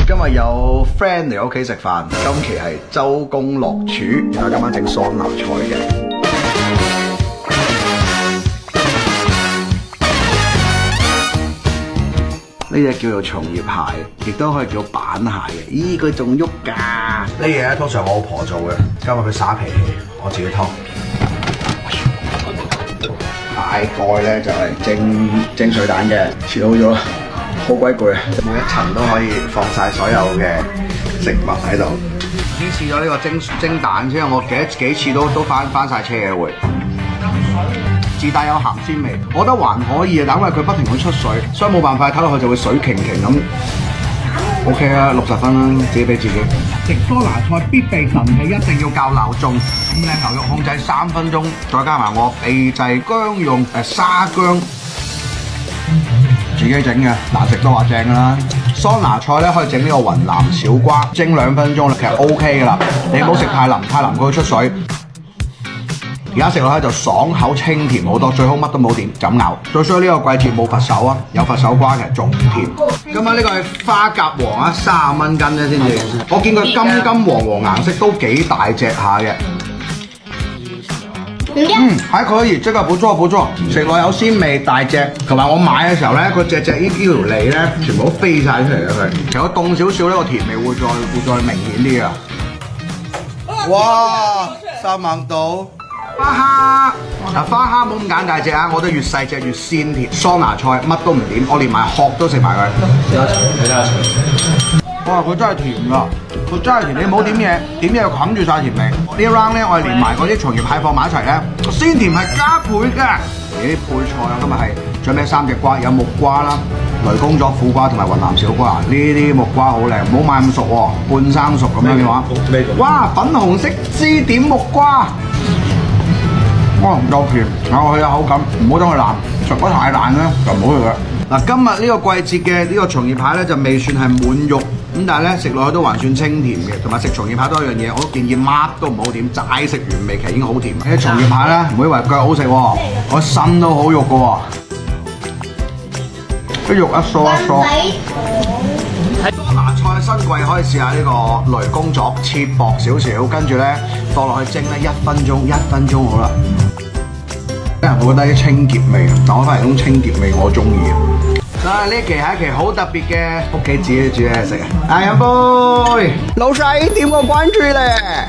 今日有 friend 嚟我屋企食飯，今期係周公落廚，我今晚整桑拿菜嘅。呢隻叫做松葉蟹，亦都可以叫板蟹嘅。咦，佢仲喐㗎？呢嘢咧通常我老婆做嘅，今日佢耍脾氣，我自己偷。大概咧就係蒸水蛋嘅，切好咗，好鬼攰啊！每一層都可以放晒所有嘅食物喺度。先試咗呢個蒸蛋先，我幾次都翻晒車嘅會。自帶有鹹鮮味，我覺得還可以啊，但因為佢不停咁出水，所以冇辦法睇落去就會水瓊瓊咁。OK 啦，60分啦，自己俾自己。食桑拿菜必備神器，一定要校鬧鐘。咁咧牛肉控制3分鐘，再加埋我秘製薑蓉沙薑，自己整嘅，難食都話正㗎啦。桑拿菜咧可以整呢個雲南小瓜，蒸2分鐘啦，其實 OK 㗎啦。你唔好食太腍，太腍佢會出水。而家食落去就爽口清甜好多，最好乜都冇點就咁咬。最衰呢個季節冇佛手啊，有佛手瓜其實仲甜。今晚呢個係花甲王啊，30蚊斤啫先至。我見佢金金黃黃顏色都幾大隻下嘅。還可以，這個不錯不錯，食落有鮮味大隻，同埋我買嘅時候咧，佢隻呢條脷咧全部都飛晒出嚟嘅佢。其實我凍少少呢個甜味會再明顯啲啊！哇，三萬到。花蝦嗱，花蝦冇咁揀大隻啊！我覺得越細隻越鮮甜。桑拿菜乜都唔點，我連埋殼都食埋佢。睇下哇！佢真係甜㗎，佢真係甜。你唔好點嘢，點嘢冚住晒甜味。呢一 round 咧，我係連埋嗰啲松葉蟹放埋一齊咧，鮮甜係加倍嘅。啲配菜啊，今日係準備3隻瓜，有木瓜啦、雷公佐苦瓜同埋雲南小瓜。呢啲木瓜好靚，唔好買咁熟喎，半生熟咁樣嘅話。哇！粉紅色支點木瓜。哇，又甜，咬落去有口感，唔好等佢爛，食得太爛咧就唔好食啦。嗱，今日呢個季節嘅呢個松葉蟹咧就未算係滿肉，咁但係咧食落去都還算清甜嘅，同埋食松葉蟹多一樣嘢，我都建議乜都唔好點，齋食原味其實已經好甜。啲松葉蟹咧唔好以為腳好食喎，個身都好肉嘅喎，啲肉一梳一梳。桑拿菜新貴可以試下呢個雷公佐，切薄少少，跟住咧放落去蒸咧1分鐘好啦。我覺得啲清潔味，但我發現種清潔味我中意。啊，呢期係一期好特別嘅屋企自己煮嘢食啊！飲杯，老細點個關注咧。